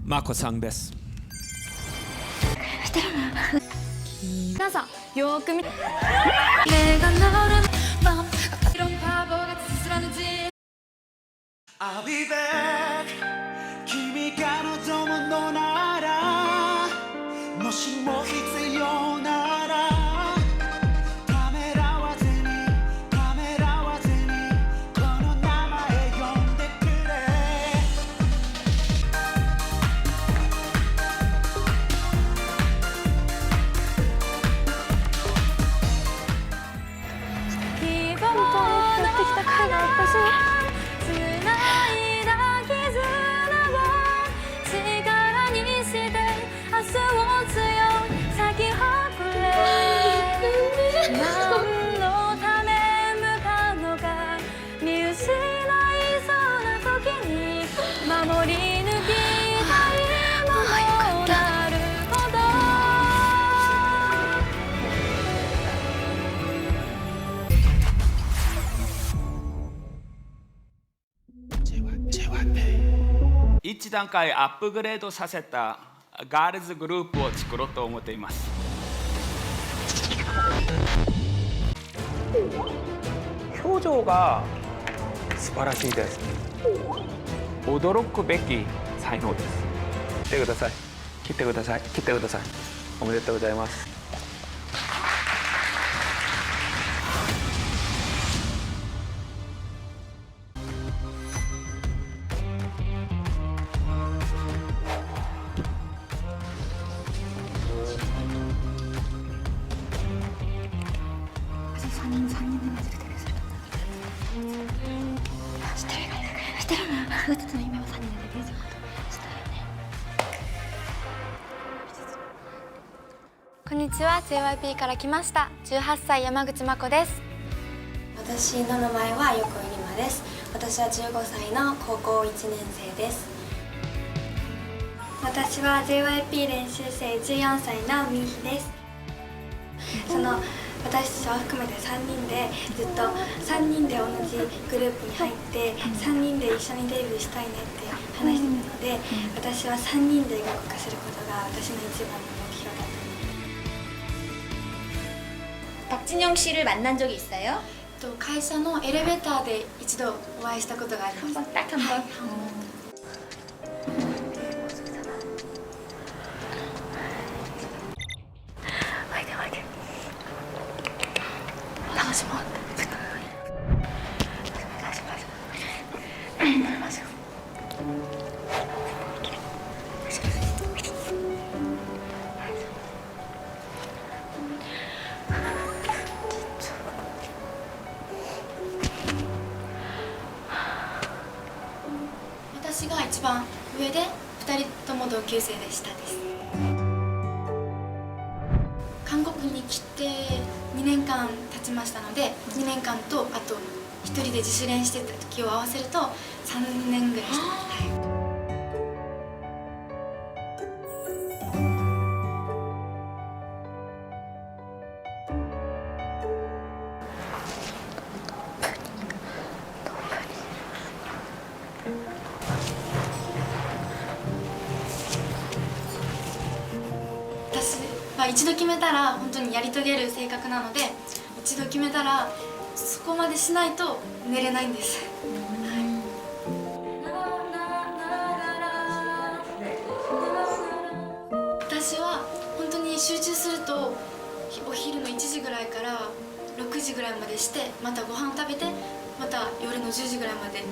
マコさんです。皆さんよーく見て。目が鳴るまま色のパーボがつづらぬ字。I'll be back 君が望むのならもしも必要ならためらわずにためらわずにこの名前呼んでくれ希望のやってきた甲斐があったし一段階アップグレードさせたガールズグループを作ろうと思っています。表情が素晴らしいです。驚くべき才能です。来てください。来てください。来てください。おめでとうございます。こんにちは、JYP から来ました18歳山口真子です。私の名前は横井里馬です。私は15歳の高校1年生です。私は JYP 練習生14歳のみひです。私たちは含めて3人でずっと3人で同じグループに入って3人で一緒にデビューしたいねって話してたので、私は3人で動かせることが私の一番の目標だと思います。 박진영 씨를 만난 적이 있어요? 会社のエレベーターで一度お会いしたことがあります。딱 한 번. 네, 私が一番上で2人とも同級生でしたです。韓国に来て2年間経ちましたので、2年間とあと1人で自主練してた時を合わせると3年ぐらいしてます。私は一度決めたら本当にやり遂げる性格なので、一度決めたらそこまでしないと寝れないんです。私は本当に集中するとお昼の1時ぐらいから6時ぐらいまでして、またご飯食べてまた夜の10時ぐらいまで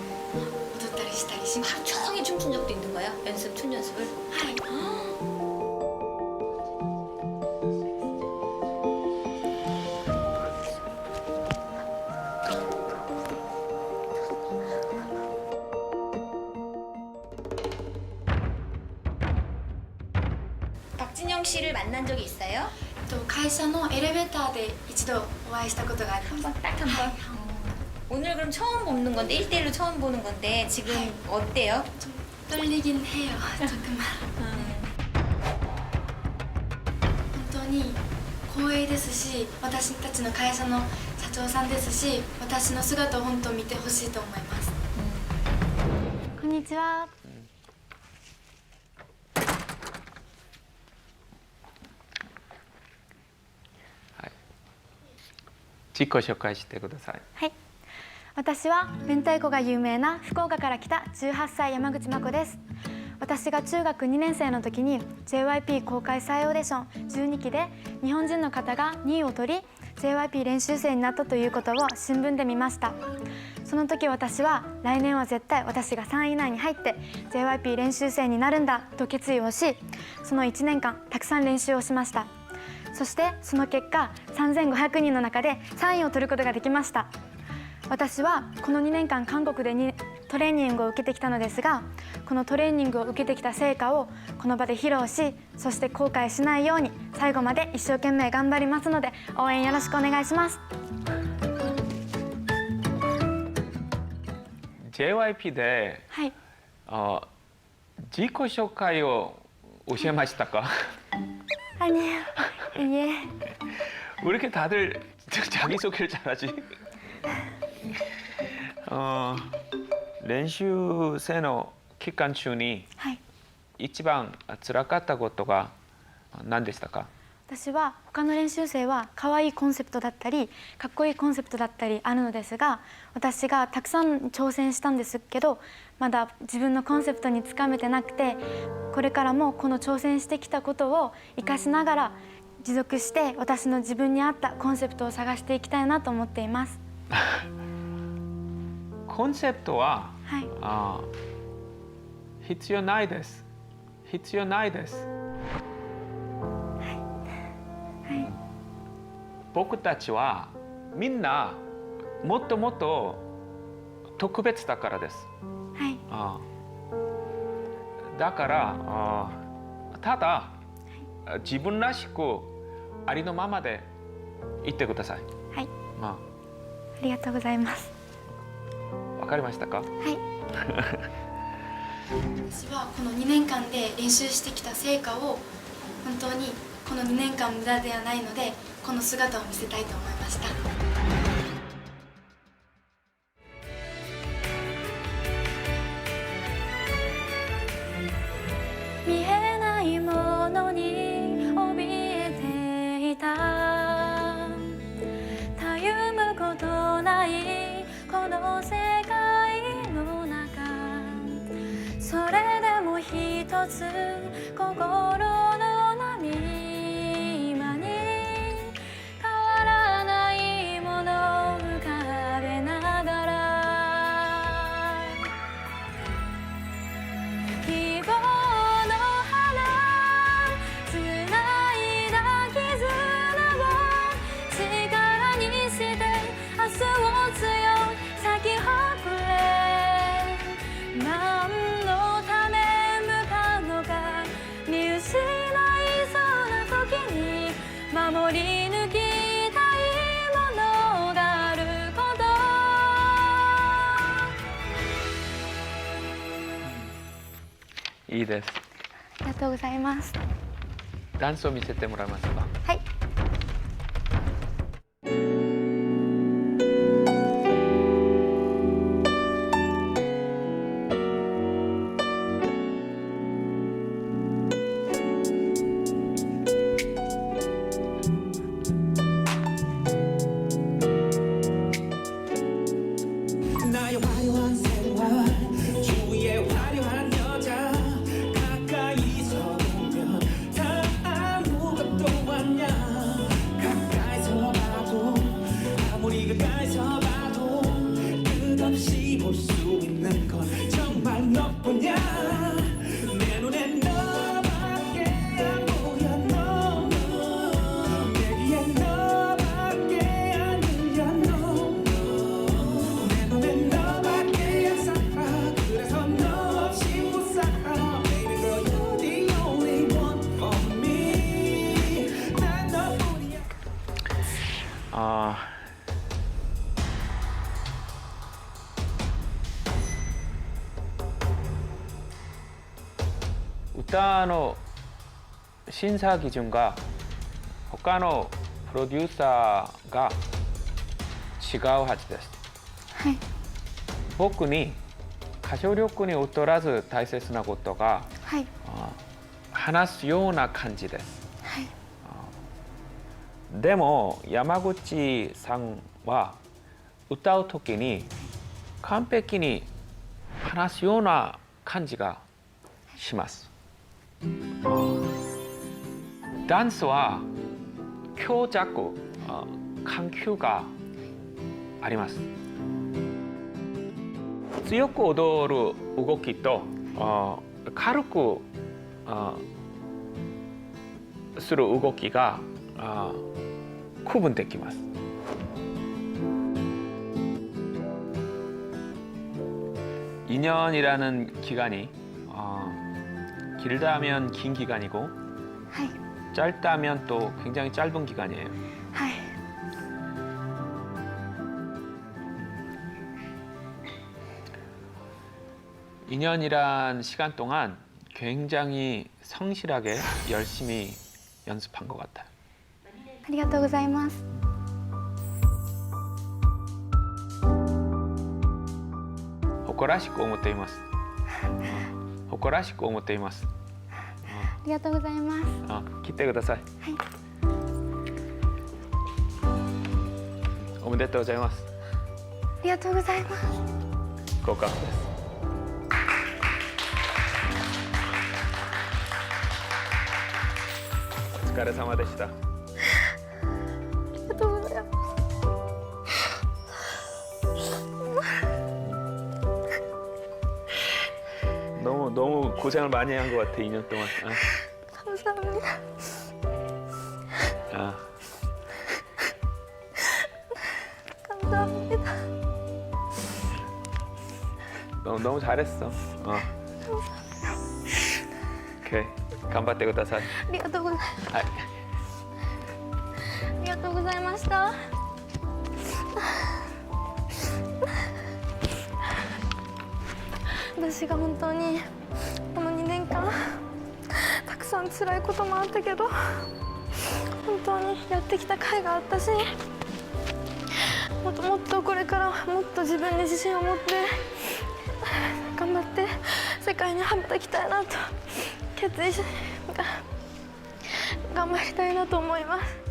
踊ったりしたりします。 하루 종일 춤춘 적도 있는 거야? 춤 연습을? はい。박진영 씨를 만난 적이 있어요? 会社のエレベーターで一度お会いしたことがあります。 딱 한 번. 오늘 그럼 처음 보는 건데 1대1로 처음 보는 건데 지금 어때요? 좀 떨리긴 해요. 조금만. 本当に光栄ですし、私たちの会社の社長さんですし、私の姿を本当見てほしいと思います。こんにちは。自己紹介してください。はい、私は明太子が有名な福岡から来た18歳山口真子です。私が中学2年生の時に JYP 公開再オーディション12期で日本人の方が2位を取り JYP 練習生になったということを新聞で見ました。その時私は来年は絶対私が3位以内に入って JYP 練習生になるんだと決意をし、その1年間たくさん練習をしました。そしてその結果3500人の中で3位を取ることができました。私はこの2年間韓国でトレーニングを受けてきたのですが、このトレーニングを受けてきた成果をこの場で披露し、そして後悔しないように最後まで一生懸命頑張りますので応援よろしくお願いします。JYP で、はい、自己紹介を教えましたか? 아니요. 예. 왜 이렇게 다들 자기소개를 잘하지? 練習生の期間中に一番辛かったことが何でしたか？私は他の練習生は可愛いコンセプトだったりかっこいいコンセプトだったりあるのですが、私がたくさん挑戦したんですけどまだ自分のコンセプトにつかめてなくて、これからもこの挑戦してきたことを生かしながら持続して私の自分に合ったコンセプトを探していきたいなと思っています。コンセプトは、はい、必要ないです。必要ないです。僕たちはみんなもっともっと特別だからです。はい、だからただ自分らしくありのままで言ってください。はい、ありがとうございます。わかりましたか？はい。私はこの2年間で練習してきた成果を本当にこの2年間無駄ではないのでこの姿を見せたいと思いました。見えないものに怯えていた、たゆむことないこの世界の中、それでも一つ心の波間に変わらないものを浮かべながら、希望の花つないだ絆を力にして明日を強い咲き誇れ、何のため向かうのか見失いそうな時に守り抜きたいものがあること。いいです。ありがとうございます。ダンスを見せてもらえますか？はい。나의 화려한 생활 주위에 화려한 여자 가까이서 보면 다 아무것도 아냐. 가까이서 봐도 아무리 가까이서 봐도 끝없이 볼 수 있는 건 정말 너뿐이야. 내 눈엔 너밖에 안 보여. 너 내 귀엔 너밖에 안 들려. 내 눈엔 너밖에 안 살아. 그래서 너 없이 못 살아. Baby girl you're the only one for me. 난 너뿐이야. 歌の審査基準が他のプロデューサーが違うはずです。はい。僕に歌唱力に劣らず大切なことがはい。話すような感じです。はい。でも山口さんは歌う時に完璧に話すような感じがします。ダンスは強弱、緩急があります。強く踊る動きと軽くする動きが区分できます。2년이라는 기간이 길다면 긴 기간이고 はい。 짧다면 또 굉장히 짧은 기간이에요. はい。 2년이란 시간 동안 굉장히 성실하게 열심히 연습한 것 같아요. ありがとうございます。 誇らしく思っています。誇らしく思っています。ありがとうございます。来てください。はい。おめでとうございます。ありがとうございます。合格です。お疲れ様でした。ありがとうございます。 너무 고생을 많이 한 것 같아, 2년 동안. 감사합니다. 감사합니다. 너무 잘했어. 오케이, 頑張ってください。ありがとうございます。はい。ありがとうございました。私が本当にこの2年間たくさん辛いこともあったけど本当にやってきた甲斐があったし、もっともっとこれからもっと自分に自信を持って頑張って世界に羽ばたきたいなと決意し頑張りたいなと思います。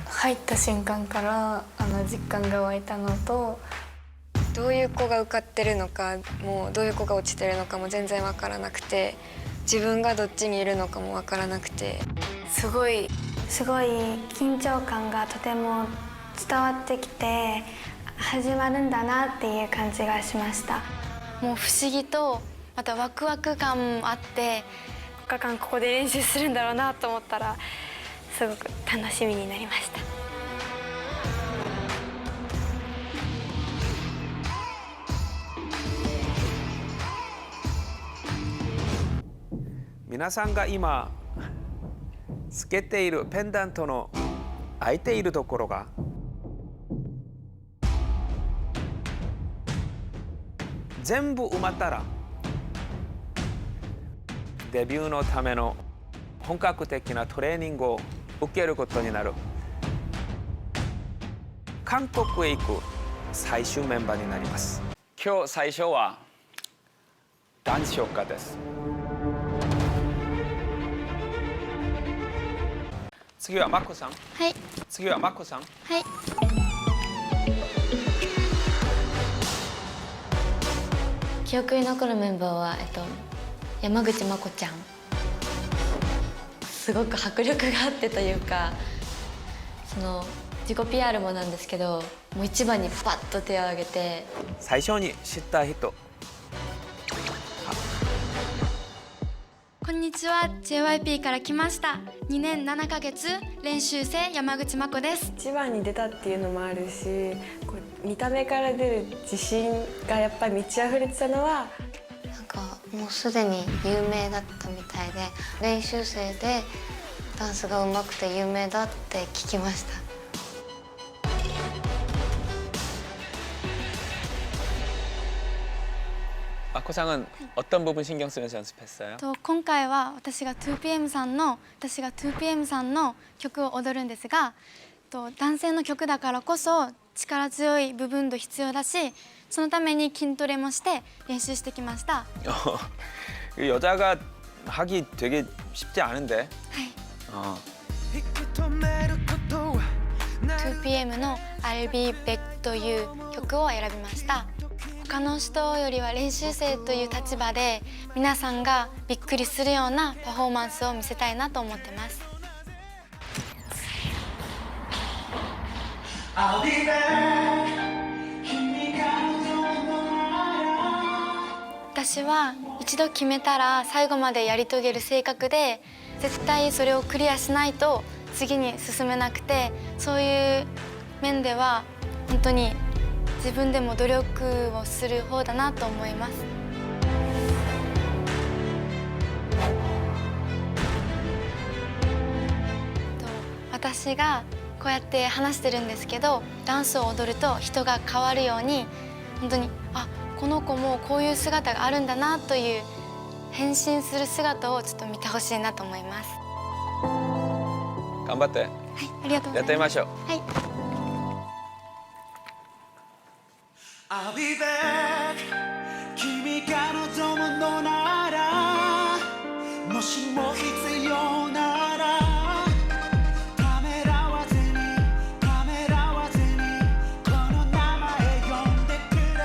入った瞬間から実感が湧いたのと、どういう子が受かってるのかもうどういう子が落ちてるのかも全然分からなくて、自分がどっちにいるのかも分からなくて、すごい緊張感がとても伝わってきて始まるんだなっていう感じがしました。もう不思議とまたワクワク感もあって、5日間ここで練習するんだろうなと思ったらすごく楽しみになりました。 皆さんが今つけているペンダントの開いているところが全部埋まったらデビューのための本格的なトレーニングを受けることになる。韓国へ行く最終メンバーになります。今日最初はダンス評価です。 次はマコさん。はい。次はマコさん。はい。記憶に残るメンバーは山口真子ちゃん。すごく迫力があってというか、その自己 PR もなんですけど、もう一番にパッと手を挙げて。最初に知った人。こんにちは JYP から来ました2年7ヶ月練習生山口真子です。一番に出たっていうのもあるし、こう見た目から出る自信がやっぱり満ち溢れてたのは、なんかもうすでに有名だったみたいで、練習生でダンスが上手くて有名だって聞きました。 마코상은 어떤 부분 신경 쓰면서 연습했어요? 今回は私が 2PM さんの曲を踊るんですが、男性の曲だからこそ力強い部分도必要だし、そのために筋トレもして練習してきました。 여자가 하기 되게 쉽지 않은데. はい。2PM の I'll Be Back という曲を選びました。他の人よりは練習生という立場で皆さんがびっくりするようなパフォーマンスを見せたいなと思ってます。 I'll be back 君が望むなら私は一度決めたら最後までやり遂げる性格で、絶対それをクリアしないと次に進めなくて、そういう面では本当に自分でも努力をする方だなと思います。私がこうやって話してるんですけど、ダンスを踊ると人が変わるように、本当にこの子もこういう姿があるんだなという変身する姿をちょっと見てほしいなと思います。 頑張って。はい、ありがとうございます。やってみましょう。はい。 I'll be back 君が望むのなら、もしも必要ならためらわずにこの名前呼んでくれ。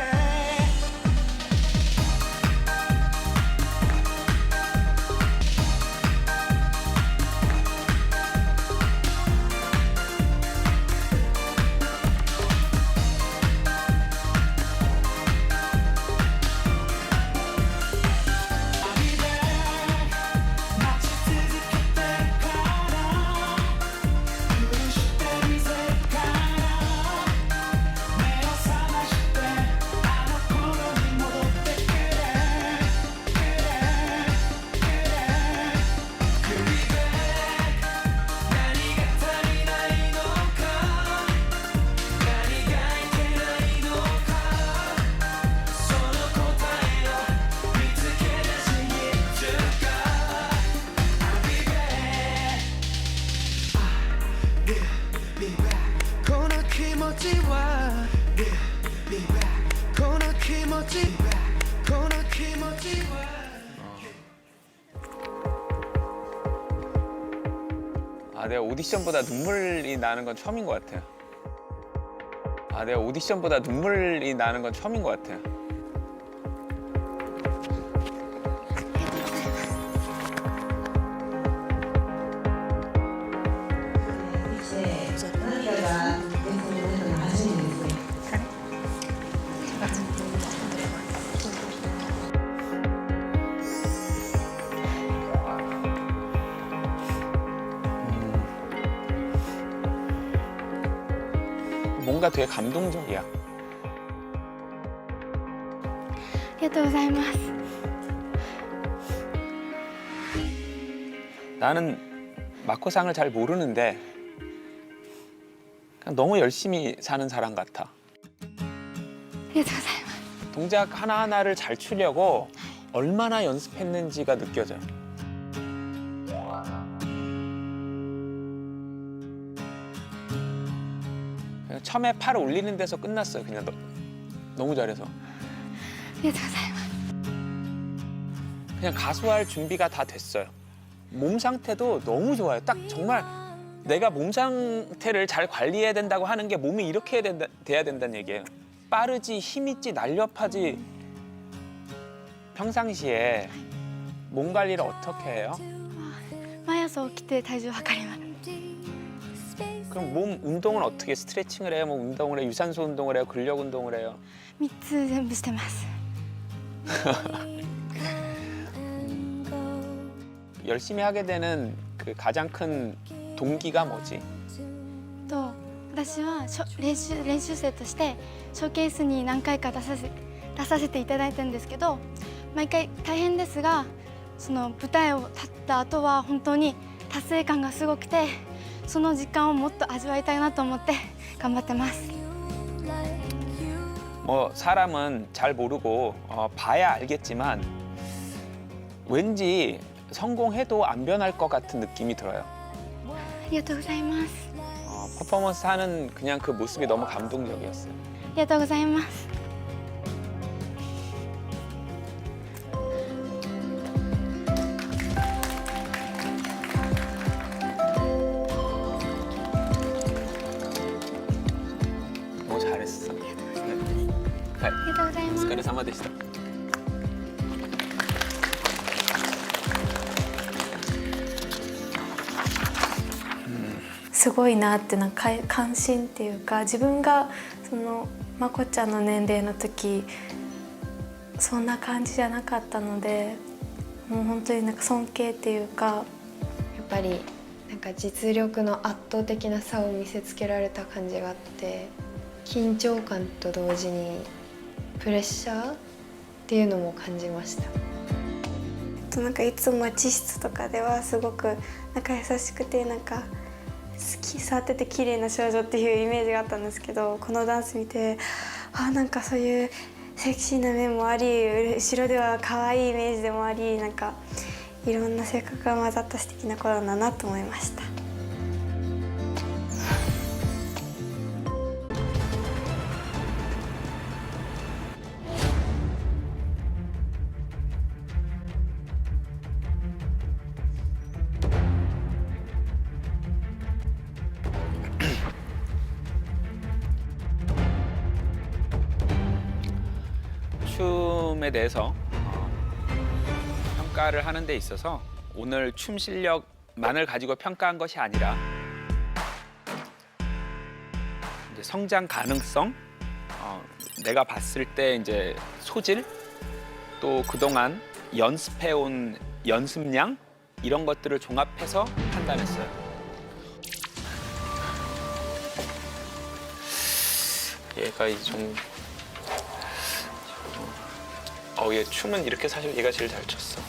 내가 오디션보다 눈물이 나는 건 처음인 것 같아요. 내가 오디션보다 눈물이 나는 건 처음인 것 같아요. 뭔가 되게 감동적이야. ありがとうございます。 나는 마코상을 잘 모르는데 그냥 너무 열심히 사는 사람 같아. ありがとうございます。 동작 하나하나를 잘 추려고 얼마나 연습했는지가 느껴져. 그냥 처음에 팔 올리는 데서 끝났어요. 그냥 너무 잘해서. ありがとうございます。 그냥 가수할 준비가 다 됐어요. 몸 상태도 너무 좋아요. 딱 정말 내가 몸 상태를 잘 관리해야 된다고 하는 게 몸이 이렇게 돼야 된다는 얘기예요. 빠르지, 힘있지, 날렵하지. 평상시에 몸 관리를 어떻게 해요? 毎朝起きて体重測ります。 그럼 몸 운동은 어떻게 스트레칭을 해요? 뭐 운동을 해요? 유산소 운동을 해요? 근력 운동을 해요? 3つ全部してます。 열심히 하게 되는 그 가장 큰 동기가 뭐지? と私は練習生としてショーケースに何回か出させていただいたんですけど、毎回大変ですが、その舞台を立った後は本当に達成感がすごくて、その時間をもっと味わいたいなと思って頑張ってます。 뭐 사람은 잘 모르고 봐야 알겠지만 왠지 성공해도 안 변할 것 같은 느낌이 들어요. ありがとうございます。 퍼포먼스 하는 그냥 그 모습이 너무 감동적이었어요. ありがとうございます。 너무 잘했어. ありがとうございます。 お疲れ様でした. すごいなってなんか関心っていうか、自分がそのまこちゃんの年齢の時そんな感じじゃなかったので、もう本当になんか尊敬っていうか、やっぱりなんか実力の圧倒的な差を見せつけられた感じがあって、緊張感と同時にプレッシャーっていうのも感じました。なんかいつも待ち室とかではすごくなんか優しくて、なんか触ってて綺麗な少女っていうイメージがあったんですけど、このダンス見て、なんかそういうセクシーな面もあり、後ろでは可愛いイメージでもあり、なんかいろんな性格が混ざった素敵な子だなと思いました。 춤에 대해서 평가를 하는 데 있어서 오늘 춤 실력만을 가지고 평가한 것이 아니라 이제 성장 가능성, 내가 봤을 때 이제 소질, 또 그동안 연습해온 연습량 이런 것들을 종합해서 판단했어요. 얘가 좀 얘 춤은 이렇게 사실 얘가 제일 잘 췄어.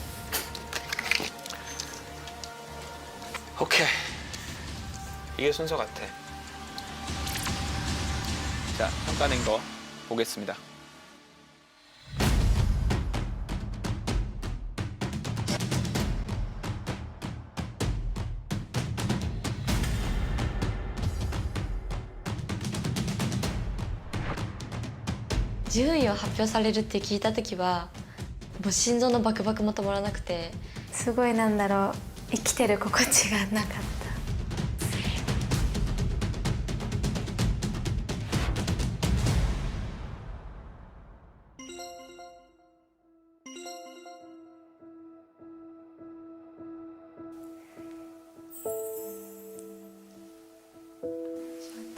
오케이. 이게 순서 같아. 자, 평가낸 거 보겠습니다.順位を発表されるって聞いた時はもう心臓のバクバクも止まらなくて、すごいなんだろう、生きてる心地がなかった。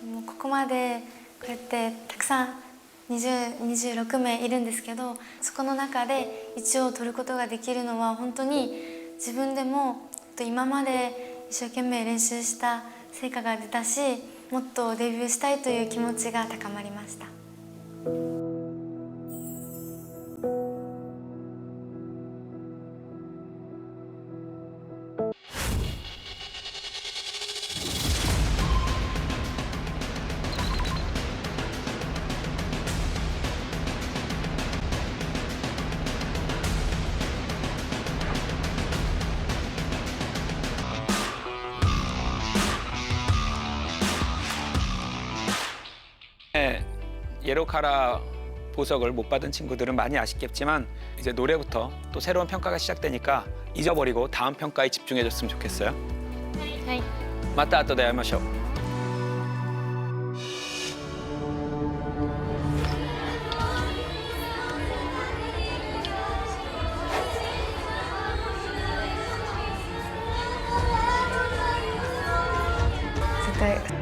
もうここまでこうやってたくさん26名いるんですけど、そこの中で1を取ることができるのは本当に自分でも今まで一生懸命練習した成果が出たし、もっとデビューしたいという気持ちが高まりました。 예로 카라 보석을 못 받은 친구들은 많이 아쉽겠지만 이제 노래부터 또 새로운 평가가 시작되니까 잊어버리고 다음 평가에 집중해줬으면 좋겠어요. 네. 맞다, 또 내가 마셔. 絶対 자,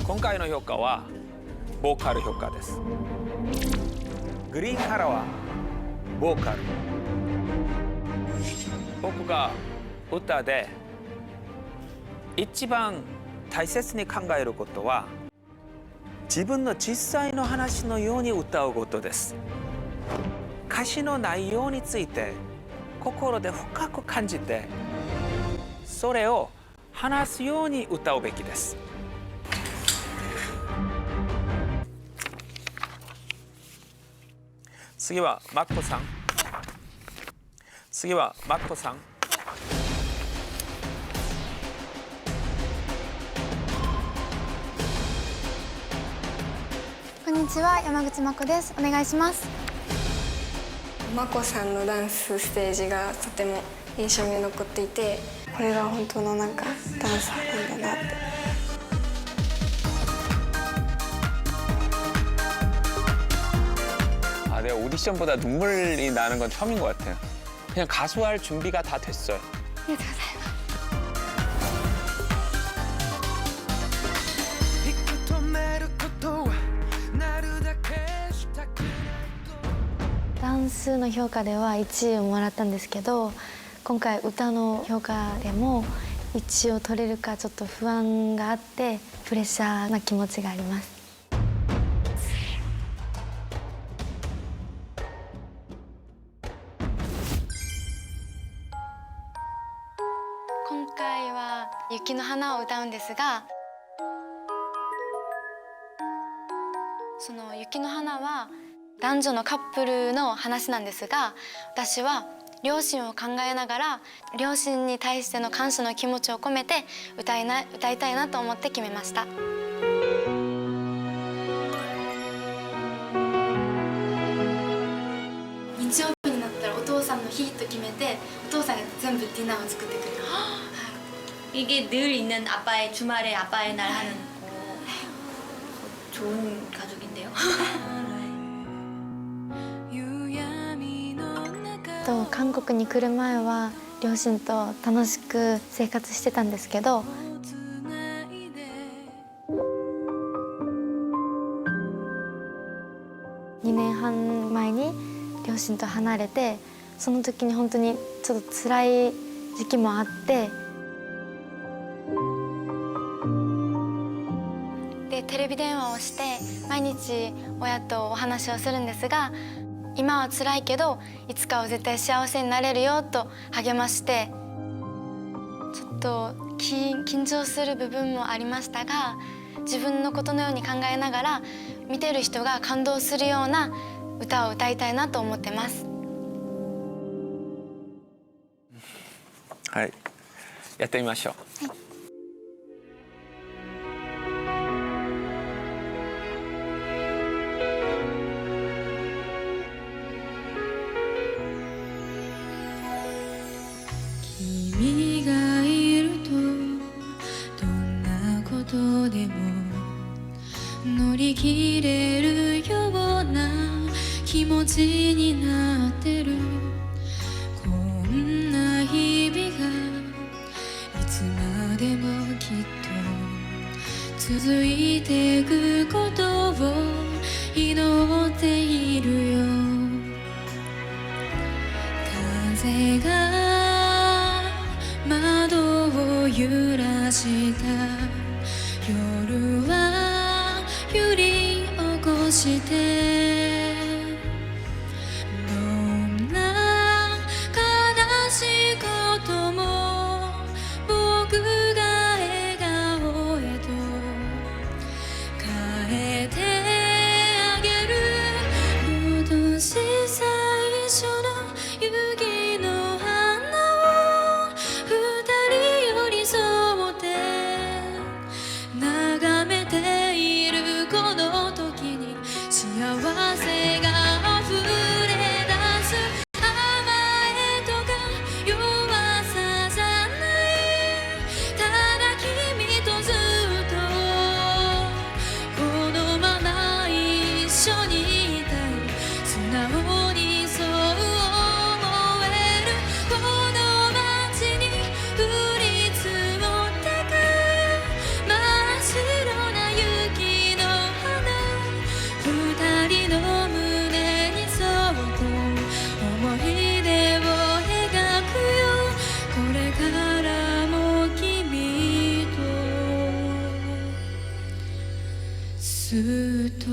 今回の評価はボーカル評価です。グリーンカラーはボーカル。僕が歌で一番大切に考えることは自分の実際の話のように歌うことです。歌詞の内容について心で深く感じてそれを話すように歌うべきです。次はマッコさん。次はマッコさん。こんにちは、山口真子です。お願いします。まこさんのダンスステージがとても印象に残っていて、これが本当のなんかダンサーなんだなって。 내가 오디션보다 눈물이 나는 건 처음인 것 같아요. 그냥 가수할 준비가 다 됐어요. 댄스の評価では1位をもらったんですけど、今回歌の評価でも1位を取れるかちょっと不安があってプレッシャーな気持ちがあります。 今回は「雪の花」を歌うんですが、その「雪の花」は男女のカップルの話なんですが、私は両親を考えながら両親に対しての感謝の気持ちを込めて歌いたいなと思って決めました。日曜日になったらお父さんの日と決めてお父さんが全部ディナーを作ってくれる。 이게 늘 있는 아빠의 주말에 아빠의 날 하는 좋은 가족인데요. と韓国に来る前は両親と楽しく生活してたんですけど、2年半前に両親と離れて、その時に本当にちょっと辛い時期もあって。 でテレビ電話をして毎日親とお話をするんですが、今は辛いけどいつかは絶対幸せになれるよと励まして、ちょっと緊張する部分もありましたが、自分のことのように考えながら見てる人が感動するような歌を歌いたいなと思ってます。はい、やってみましょう。はい、君がいるとどんなことでも乗り切れるような気持ちになってる。こんな日々がいつまでもきっと続いていくことを祈っているよ。風が窓を揺らした夜は揺り起こして、どんな悲しいことも僕が笑顔へと変えてあげる。今年最初の雪の花を二人寄り添って眺めているこの時に幸ずっと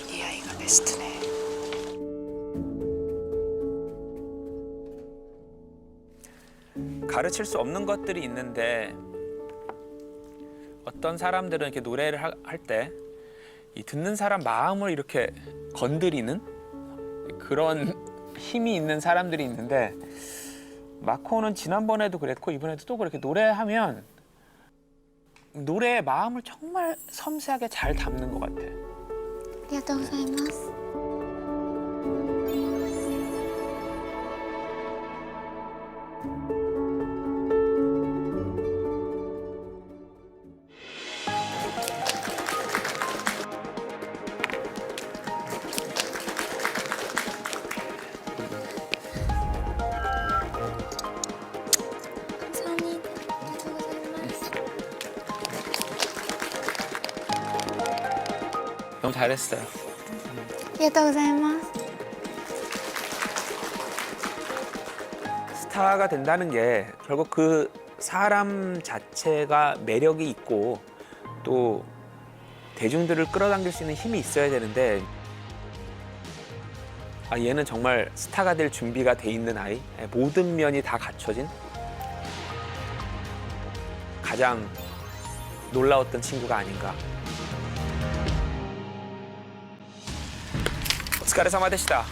이 아이가 베스트네. 가르칠 수 없는 것들이 있는데 어떤 사람들은 이렇게 노래를 할 때 이 듣는 사람 마음을 이렇게 건드리는 그런 힘이 있는 사람들이 있는데 마코는 지난번에도 그랬고 이번에도 또 그렇게 노래하면 노래의 마음을 정말 섬세하게 잘 담는 것 같아. ありがとうございます。 너무 잘했어요. ありがとうございます。 스타가 된다는 게 결국 그 사람 자체가 매력이 있고 또 대중들을 끌어당길 수 있는 힘이 있어야 되는데 얘는 정말 스타가 될 준비가 돼 있는 아이, 모든 면이 다 갖춰진 가장 놀라웠던 친구가 아닌가. お疲れ様でした。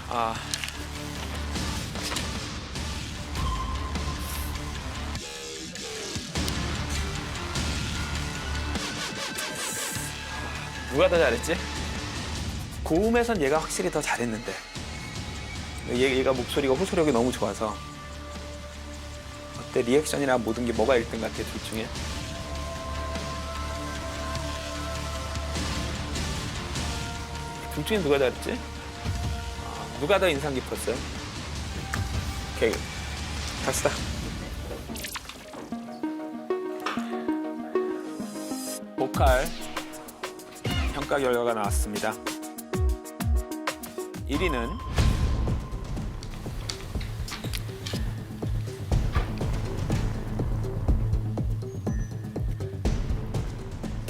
누가 더 잘했지? 고음에선 얘가 확실히 더 잘했는데 얘가 목소리가 호소력이 너무 좋아서 어때? 리액션이나 모든 게 뭐가 1등 같아? 둘 중에? 둘 중에 누가 잘했지? 누가 더 인상 깊었어요? 오케이, 갑시다. 보컬 평가 결과가 나왔습니다. 1위는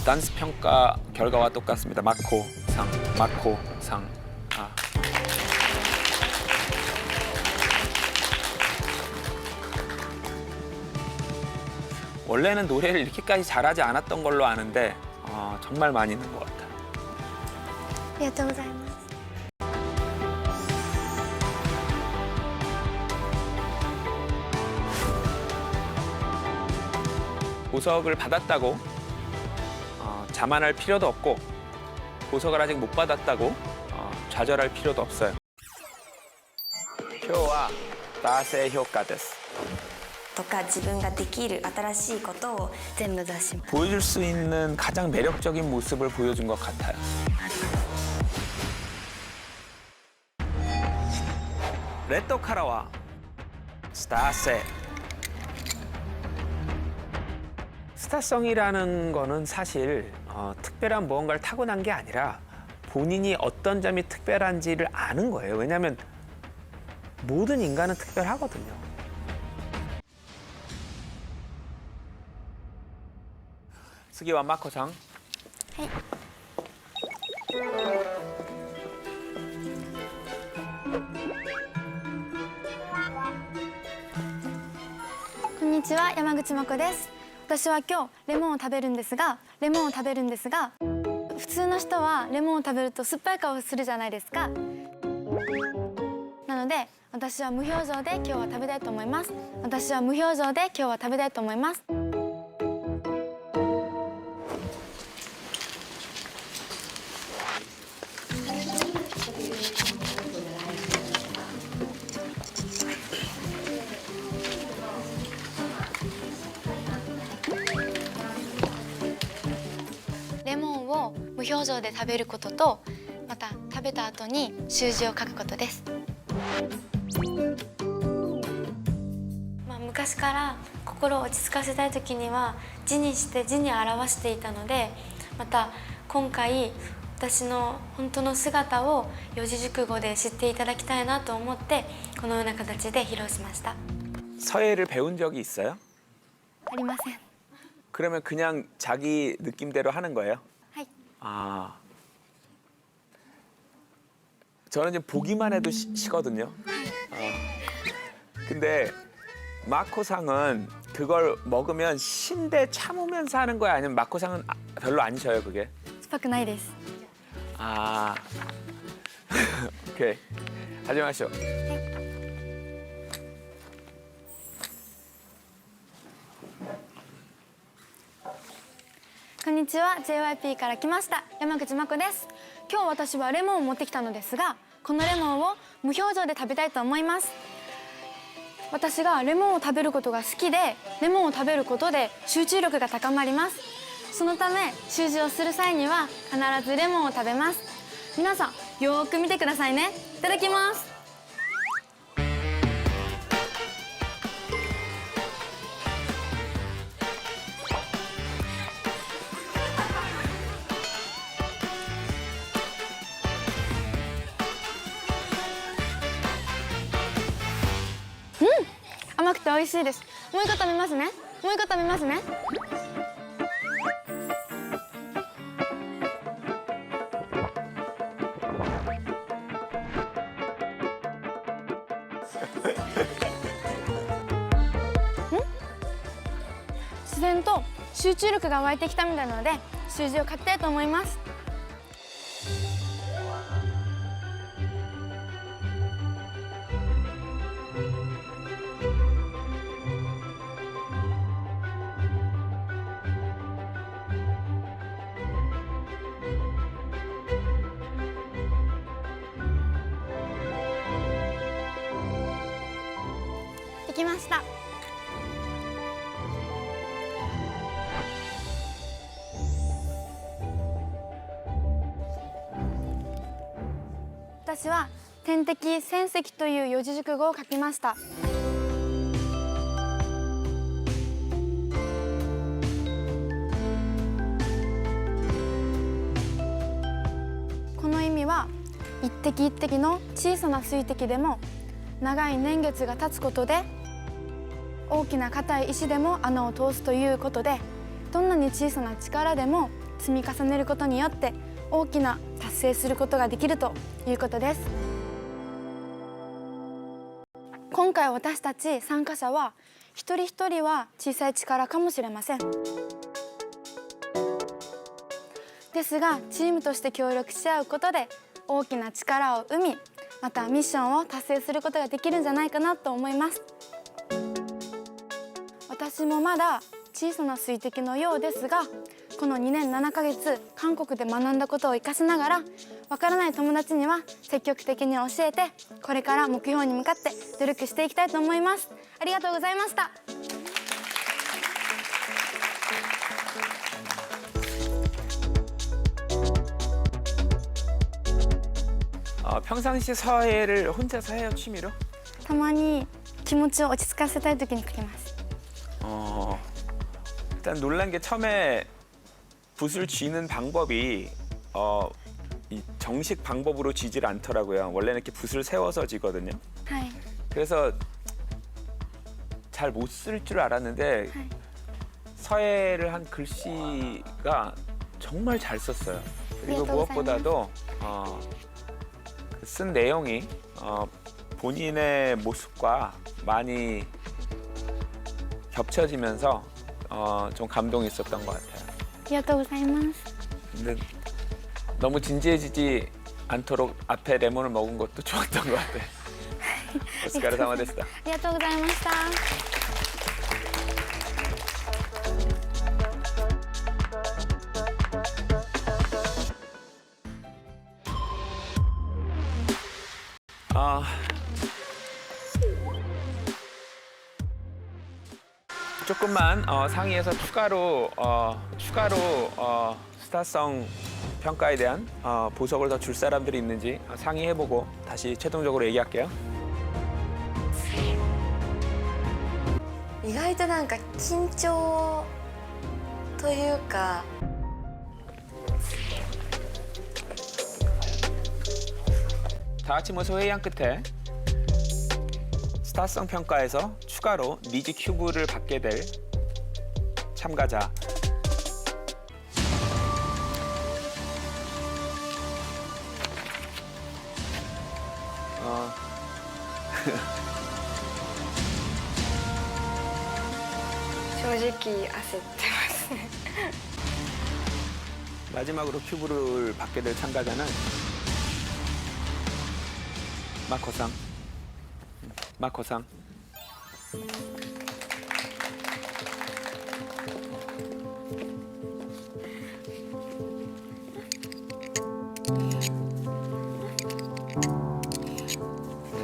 댄스 평가 결과와 똑같습니다. 마코상. 원래는 노래를 이렇게까지 잘하지 않았던 걸로 아는데 정말 많이 있는 것 같아요. ありがとうございます。 보석을 받았다고 자만할 필요도 없고 보석을 아직 못 받았다고 좌절할 필요도 없어요. 今日は達成評価です。とか自分ができる新しいことを全部出します。 보여줄 수 있는 가장 매력적인 모습을 보여준 것 같아요. 레드 카라와 스타세. 스타성이라는 거는 사실 특별한 무언가를 타고난 게 아니라 본인이 어떤 점이 특별한지를 아는 거예요. 왜냐하면 모든 인간은 특별하거든요. 스기와 마코상. はい。こんにちは、山口真子です。私は今日レモンを食べるんですが、普通の人はレモンを食べると酸っぱい顔をするじゃないですか。なので私は無表情で今日は食べたいと思います。表情で食べることと、また食べた後に習字を書くことです。昔から心を落ち着かせたい時には字にして字に表していたので、また今回私の本当の姿を四字熟語で知っていただきたいなと思ってこのような形で披露しました。 서예를 배운 적이 있어요? ありません。 그러면 그냥 자기 느낌대로 하는 거예요? はい。 아, 저는 지금 보기만 해도 시거든요. 근데 마코상은 그걸 먹으면 신데 참으면서 하는 거야? 아니면 마코상은 별로 안 셔요, 그게? 酸っぱくないです。 아, 오케이. 하지 마시오. こんにちは、 JYP から来ました山口真子です。今日私はレモンを持ってきたのですが、このレモンを無表情で食べたいと思います。私がレモンを食べることが好きで、レモンを食べることで集中力が高まります。そのため習字をする際には必ずレモンを食べます。皆さんよーく見てくださいね。いただきます。甘くて美味しいです。もう一個食べますね。もう一個食べますね。自然と集中力が湧いてきたみたいなので習字を書きたいと思います。できました。私は天敵戦績という四字熟語を書きました。この意味は一滴一滴の小さな水滴でも長い年月が経つことで大きな硬い石でも穴を通すということで、どんなに小さな力でも積み重ねることによって大きな達成することができるということです。今回私たち参加者は一人一人は小さい力かもしれません。ですがチームとして協力し合うことで大きな力を生み、またミッションを達成することができるんじゃないかなと思います。私もまだ小さな水滴のようですが、この2年7ヶ月韓国で学んだことを生かしながら、わからない友達には積極的に教えて、これから目標に向かって努力していきたいと思います。ありがとうございました。평상시 서예를 혼자서 해요, 취미로? たまに気持ちを落ち着かせたい時に書きます。 일단 놀란 게 처음에 붓을 쥐는 방법이 이 정식 방법으로 쥐질 않더라고요. 원래는 이렇게 붓을 세워서 쥐거든요. はい。 그래서 잘 못 쓸 줄 알았는데 서예를 한 글씨가 정말 잘 썼어요. 그리고 무엇보다도 쓴 내용이 본인의 모습과 많이 겹쳐지면서 좀 감동이 있었던 것 같아요. ありがとうございます。 근데 너무 진지해지지 않도록 앞에 레몬을 먹은 것도 좋았던 것 같아요. 오스카르 사마 데스다. ありがとうございました。 조금만 상의해서 추가로 스타성 평가에 대한 보석을 더 줄 사람들이 있는지 상의해보고 다시 최종적으로 얘기할게요. 意外となんか緊張というか 다 같이 모여서 회의한 끝에 스타성 평가에서 추가로 니즈 큐브를 받게 될 참가자正直焦ってますね 마지막으로 큐브를 받게 될 참가자는 마코상. 마코상.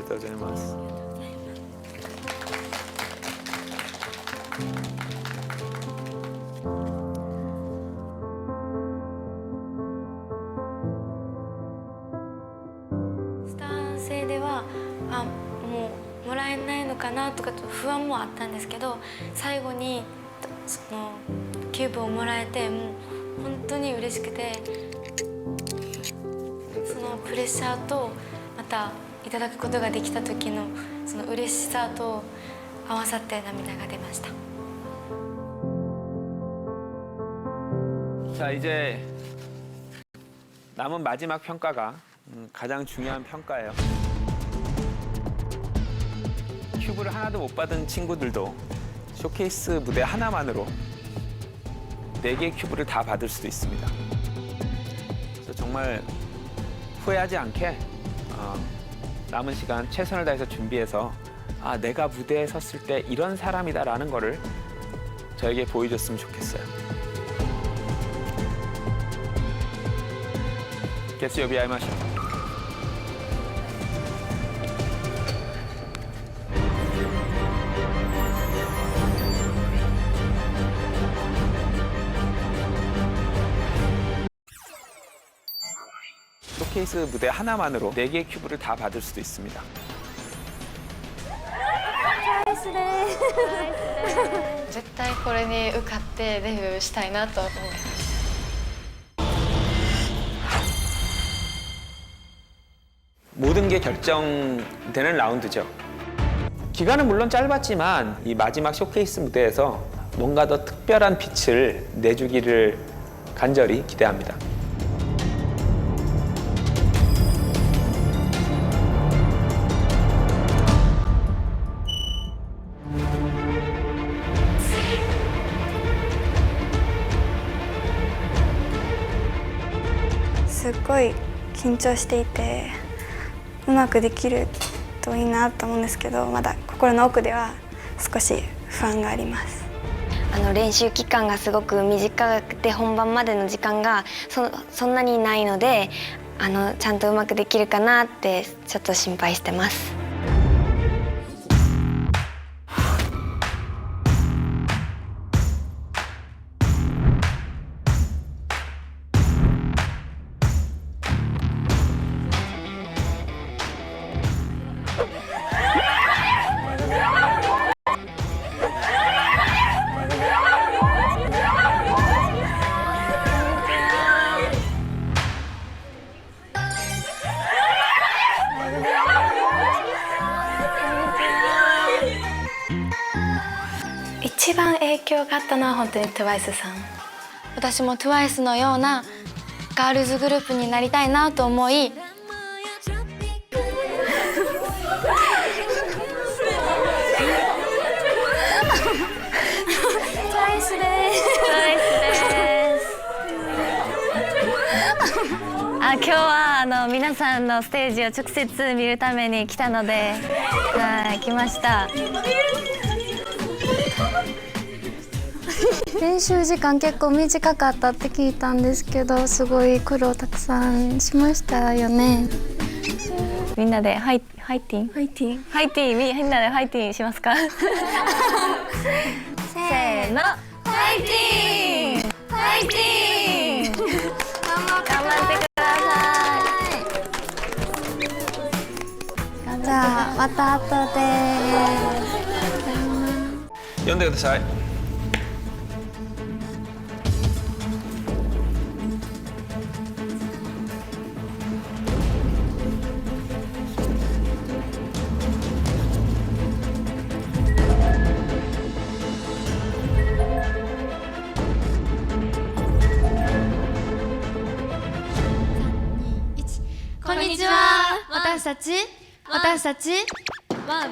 감사합니다.スター性ではもうもらえないのかなとかちょっと不安もあったんですけど最後にそのキューブをもらえてもう本当に嬉しくてそのプレッシャーとまたいただくことができた時のその嬉しさと合わさって涙が出ました。 자, 이제 남은 마지막 평가가 가장 중요한 평가예요. 큐브를 하나도 못 받은 친구들도 쇼케이스 무대 하나만으로 4개의 큐브를 다 받을 수도 있습니다. 그래서 정말 후회하지 않게 남은 시간 최선을 다해서 준비해서 아, 내가 무대에 섰을 때 이런 사람이다라는 거를 저에게 보여줬으면 좋겠어요. 月曜日会いましょう。쇼케이스 무대 하나만으로 4개의 큐브를 다 받을 수도 있습니다. 絶対これに受かってデビューしたいなと思います。 모든 게 결정되는 라운드죠. 기간은 물론 짧았지만 이 마지막 쇼케이스 무대에서 뭔가 더 특별한 빛을 내주기를 간절히 기대합니다. 정말 緊張していてうまくできるといいなと思うんですけどまだ心の奥では少し不安があります。練習期間がすごく短くて本番までの時間がそんなにないのでちゃんとうまくできるかなってちょっと心配してます。 一番影響があったのは本当に TWICE さん。私も TWICE のようなガールズグループになりたいなと思い。今日は皆さんのステージを直接見るために来たので、来ました。練習時間結構短かったって聞いたんですけどすごい苦労たくさんしましたよね。みんなでハイティンみんなでハイティンしますか？せーのハイティン頑張ゃあまた後で。読んでください。こんにちは。私たちワン。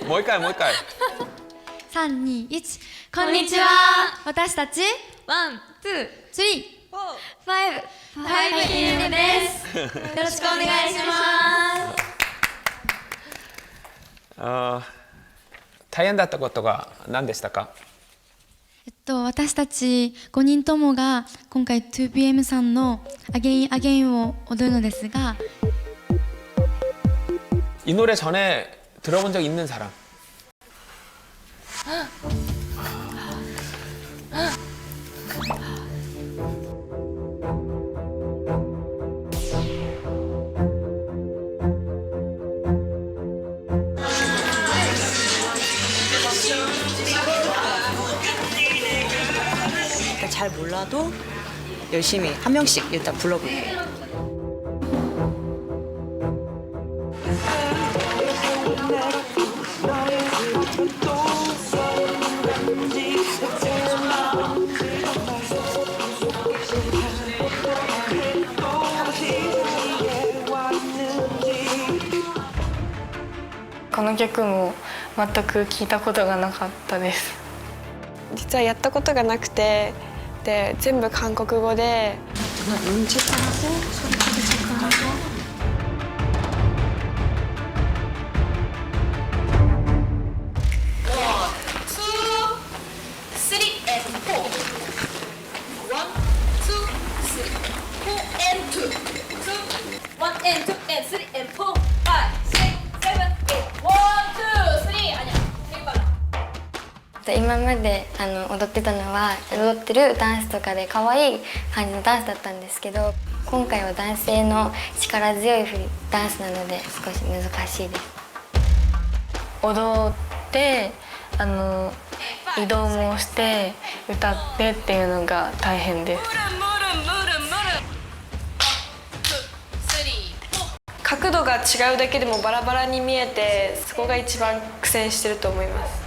もう一回。3、2、1。こんにちは。私たちワン、ツー、スリー、ファイブユーメです。よろしくお願いします。大変だったことが何でしたか？私たち5人ともが今回 2PM さんのアゲインアゲインを踊るのですが、 이 노래 전에 들어본 적 있는 사람? 잘 몰라도 열심히 한 명씩 일단 불러볼게요.この曲も全く聞いたことがなかったです。実はやったことがなくて、で全部韓国語で。今まで踊ってたのは踊ってるダンスとかで可愛い感じのダンスだったんですけど、今回は男性の力強いダンスなので少し難しいです。踊って移動もして歌ってっていうのが大変です。角度が違うだけでもバラバラに見えて、そこが一番苦戦してると思います。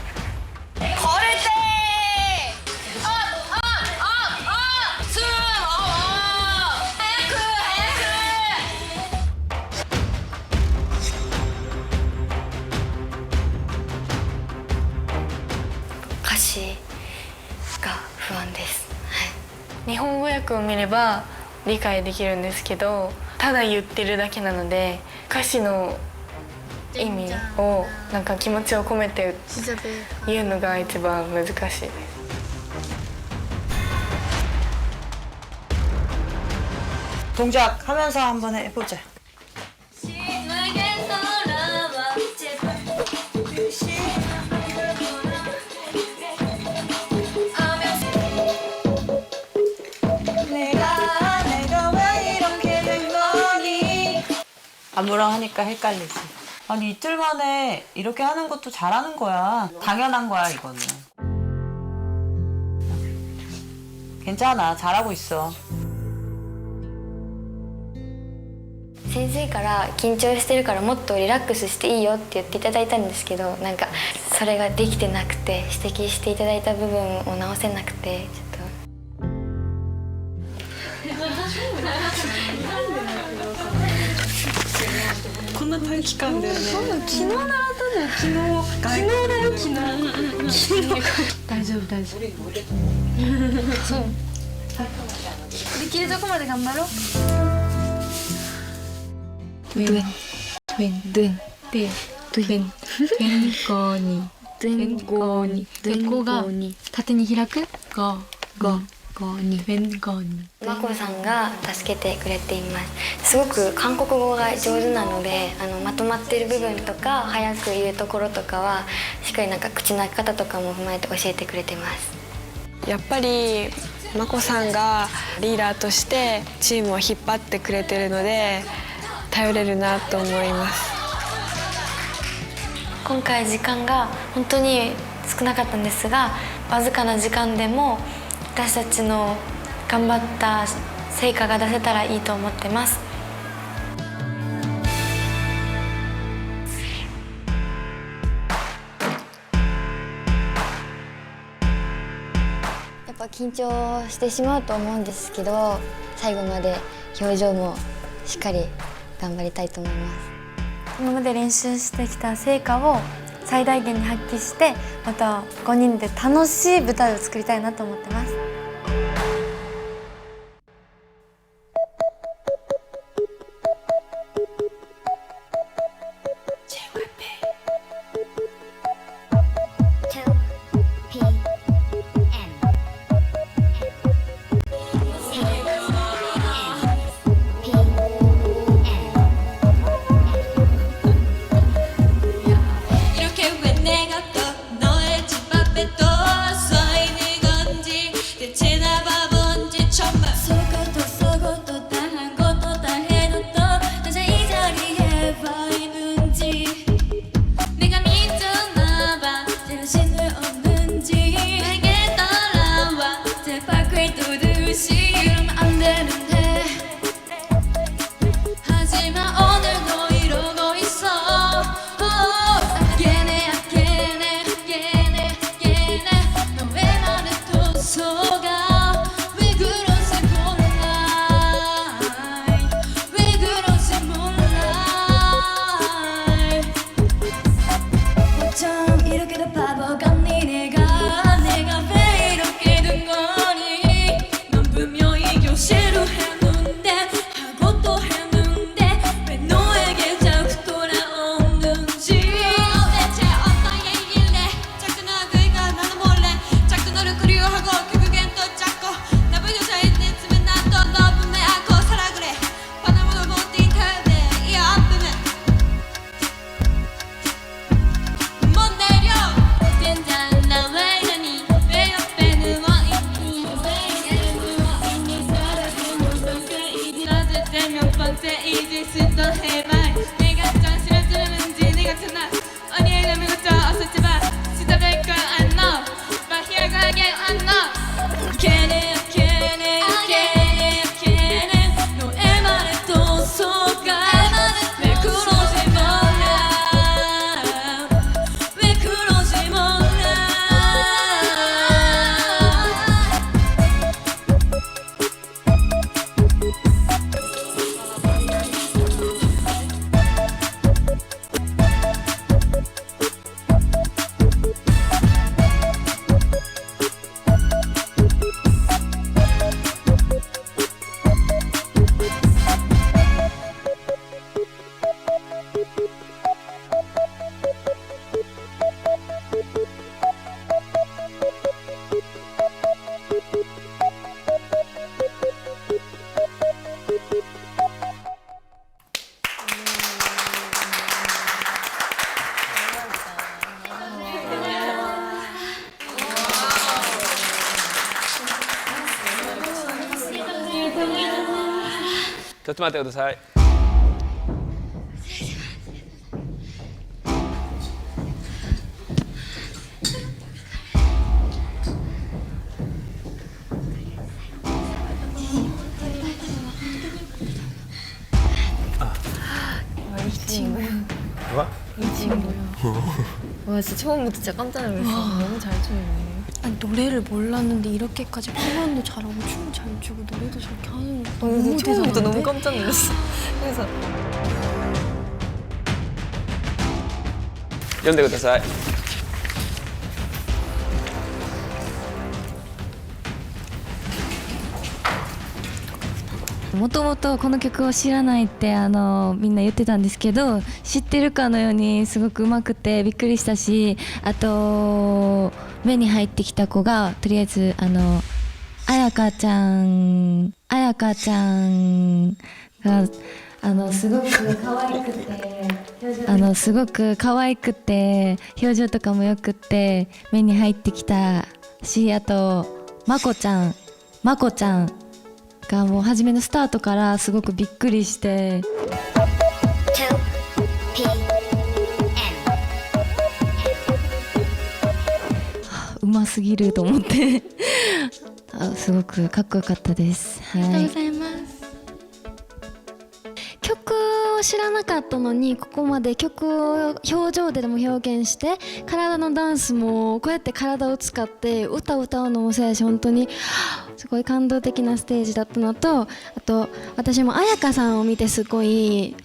歌詞が不安です。日本語訳を見れば理解できるんですけど、ただ言ってるだけなので歌詞の意味をなんか気持ちを込めて言うのが一番難しいです。동작하면서 한번 해보자. 안무랑 하니까 헷갈리지. 아니 이틀 만에 이렇게 하는 것도 잘하는 거야. 당연한 거야 이거는. 괜찮아, 잘하고 있어. 先生から緊張してるからもっとリラックスしていいよって言っていただいたんですけど、なんかそれができてなくて、指摘していただいた部分を直せなくて、ちょっと。こんな短期間だよね。昨日習ったんだよ。昨日だよ。昨日。大丈夫。そう。できるとこまで頑張ろう。前後にここが縦に開く。マコさんが助けてくれています。すごく韓国語が上手なので、まとまっている部分とか早く言うところとかはしっかりなんか口の開き方とかも踏まえて教えてくれてます。やっぱりまこさんがリーダーとしてチームを引っ張ってくれてるので頼れるなと思います。今回時間が本当に少なかったんですが、わずかな時間でも私たちの頑張った成果が出せたらいいと思ってます。やっぱ緊張してしまうと思うんですけど、最後まで表情もしっかり頑張りたいと思います。今まで練習してきた成果を最大限に発揮して、また5人で楽しい舞台を作りたいなと思ってます。ちょっと待ってください。이 친구야. 와 진짜 처음부터 진짜 깜짝 놀랐어. 너무 잘 추네. 아니, 노래를 몰랐는데 이렇게까지 표현도 잘하고 춤 잘 추고 노래도 저렇게 하는 거 너무 처음부터 대단한데? 너무 깜짝 놀랐어. 그래서 読んでください。もともとこの曲を知らないってみんな言ってたんですけど、知ってるかのようにすごくうまくてびっくりしたし、あと目に入ってきた子がとりあえず彩香ちゃんがすごく可愛くてすごく可愛くて表情とかもよくって目に入ってきたし、あとまこちゃんまこちゃんがもう初めのスタートからすごくびっくりしてうますぎると思ってすごくかっこよかったです。ありがとうございます。曲を知らなかったのにここまで曲を表情ででも表現して体のダンスもこうやって体を使って歌を歌うのもそうやし本当にすごい感動的なステージだったのとあと私も彩香さんを見てすごい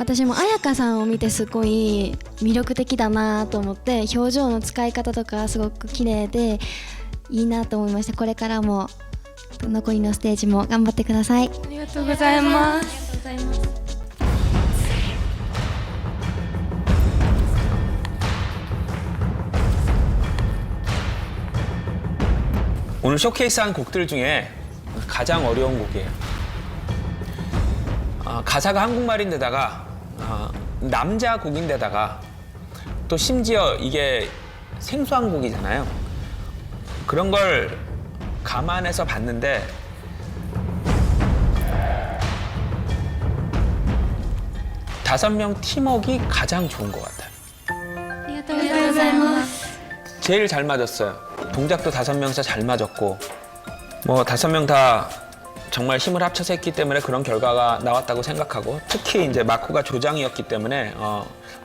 魅力的だなと思って表情の使い方とかすごく綺麗でいいなと思いました。これからも残りのステージも頑張ってください。ありがとうございます。 오늘 쇼케이스한 곡들 중에 가장 어려운 곡이에요. 가사가 한국말인데다가 남자 곡인데다가 또 심지어 이게 생소한 곡이잖아요. 그런 걸 감안해서 봤는데 다섯 명 팀워크가 가장 좋은 것 같아요. 제일 잘 맞았어요. 동작도 5명서 잘 맞았고 뭐 5명 다 정말 힘을 합쳐서 했기 때문에 그런 결과가 나왔다고 생각하고 특히 이제 마코가 조장이었기 때문에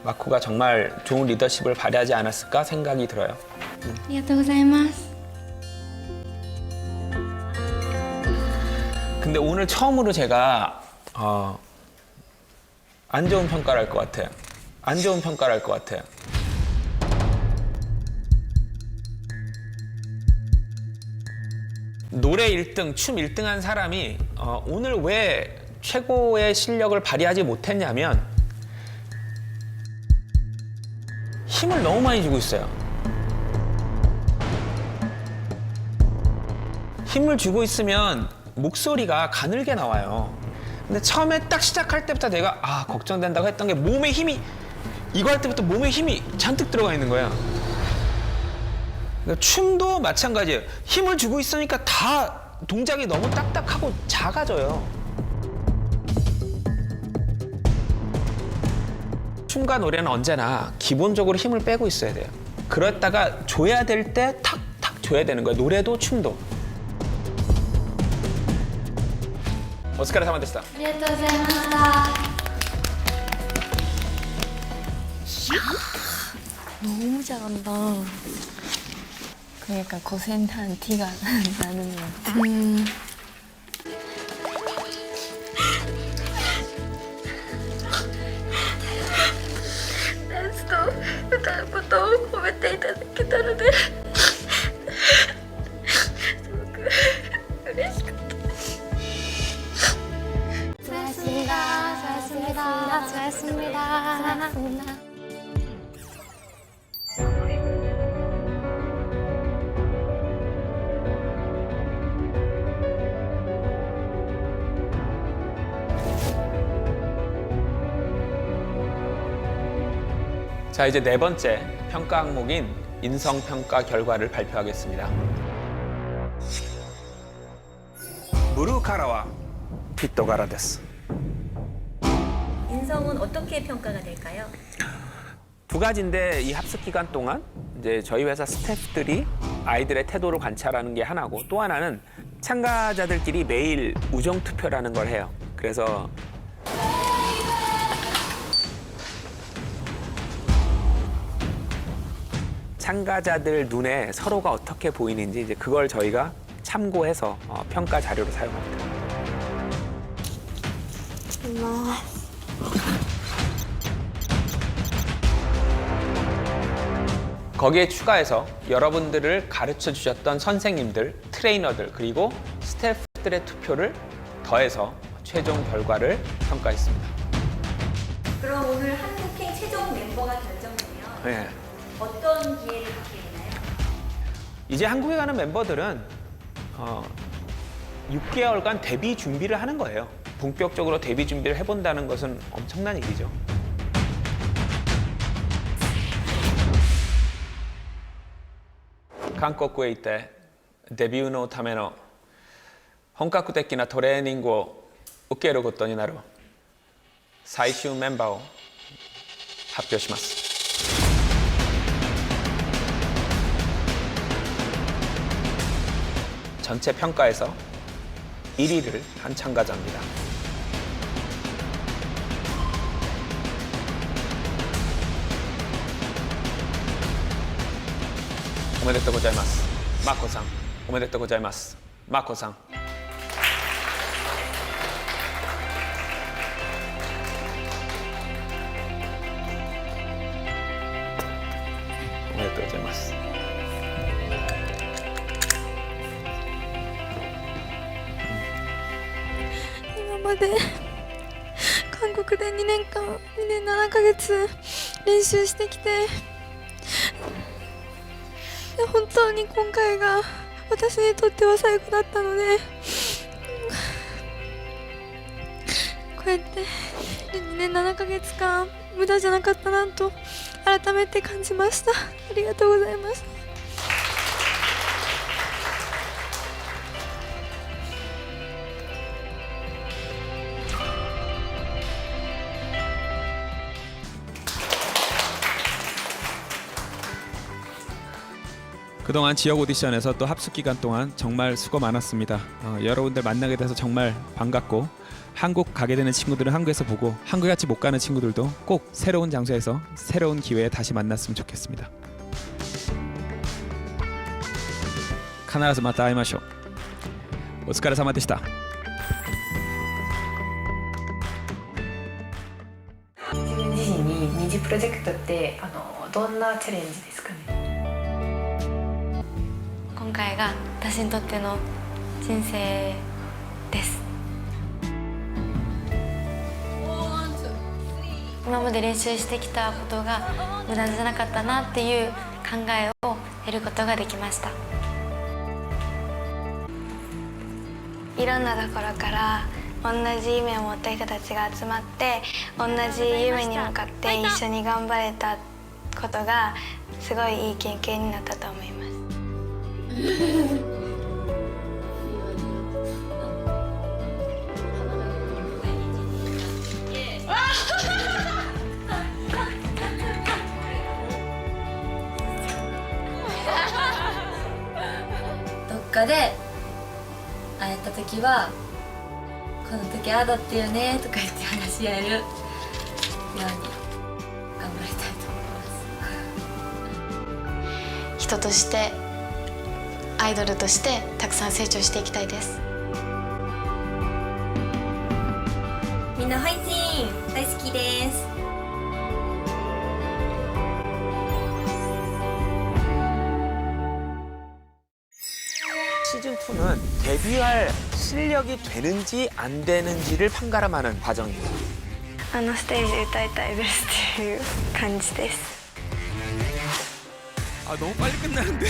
마코가 정말 좋은 리더십을 발휘하지 않았을까 생각이 들어요. ありがとうございます。 근데 오늘 처음으로 제가 안 좋은 평가를 할 것 같아요. 안 좋은 평가를 할 것 같아요. 노래 1등, 춤 1등 한 사람이 오늘 왜 최고의 실력을 발휘하지 못했냐면 힘을 너무 많이 주고 있어요. 힘을 주고 있으면 목소리가 가늘게 나와요. 근데 처음에 딱 시작할 때부터 내가 걱정된다고 했던 게 몸에 힘이 이거 할 때부터 몸에 힘이 잔뜩 들어가 있는 거야. 그러니까 춤도 마찬가지예요. 힘을 주고 있으니까 다 동작이 너무 딱딱하고 작아져요. 춤과 노래는 언제나 기본적으로 힘을 빼고 있어야 돼요. 그랬다가 줘야 될 때 탁탁 줘야 되는 거예요. 노래도 춤도. 오스카레사마 데시타. ありがとうございました。 너무 잘한다. 그러니까 고생한 티가 나는 것 같아. 댄스도歌うことを褒めていただけたのですごく嬉しかった。 수고하셨습니다. 자, 이제 네 번째 평가 항목인 인성평가 결과를 발표하겠습니다. 무르카라와 핏도가라 데스. 인성은 어떻게 평가가 될까요? 두 가지인데 이 합숙 기간 동안 이제 저희 회사 스태프들이 아이들의 태도를 관찰하는 게 하나고 또 하나는 참가자들끼리 매일 우정 투표라는 걸 해요. 그래서 참가자들 눈에 서로가 어떻게 보이는지 이제 그걸 저희가 참고해서 평가 자료로 사용합니다. 거기에 추가해서 여러분들을 가르쳐 주셨던 선생님들, 트레이너들 그리고 스태프들의 투표를 더해서 최종 결과를 평가했습니다. 그럼 오늘 한국행 최종 멤버가 결정되면 네. 어떤 기회를 갖게 되나요? 이제 한국에 가는 멤버들은 6개월간 데뷔 준비를 하는 거예요. 본격적으로 데뷔 준비를 해본다는 것은 엄청난 일이죠. 한국에 있대 데뷔のための本格的なトレーニングを受けることになる最終メンバーを発表します。 전체 평가에서 1위를 한 참가자입니다. 오메데토 고자이마스. 마코さん. 오메데토 고자이마스. 마코さん. 오메데토 고자이마스. 今まで韓国で2年7ヶ月練習してきて、本当に今回が私にとっては最後だったので、こうやって2年7ヶ月間無駄じゃなかったなと改めて感じました。ありがとうございます。 그동안 지역 오디션에서 또 합숙 기간 동안 정말 수고 많았습니다. 여러분들 만나게 돼서 정말 반갑고 한국 가게 되는 친구들은 한국에서 보고 한국 같이 못 가는 친구들도 꼭 새로운 장소에서 새로운 기회에 다시 만났으면 좋겠습니다. 必ずまた会いましょう。お疲れ様でした。自分自身に二次プロジェクトってどんなチャレンジですかね。 今回が私にとっての人生です。今まで練習してきたことが無駄じゃなかったなっていう考えを得ることができました。いろんなところから同じ夢を持った人たちが集まって同じ夢に向かって一緒に頑張れたことがすごいいい経験になったと思います。 どっかで会えた時はこの時ああだったよねとか言って話し合えるように頑張りたいと思います。人としてアイドルとしてたくさん成長していきたいです。みんな配信大好きです。 시즌2는 데뷔할 실력이 되는지 안 되는지를 판가름하는 과정입니다. あのステージで歌いたいですっていう感じです。 아 너무 빨리 끝나는데.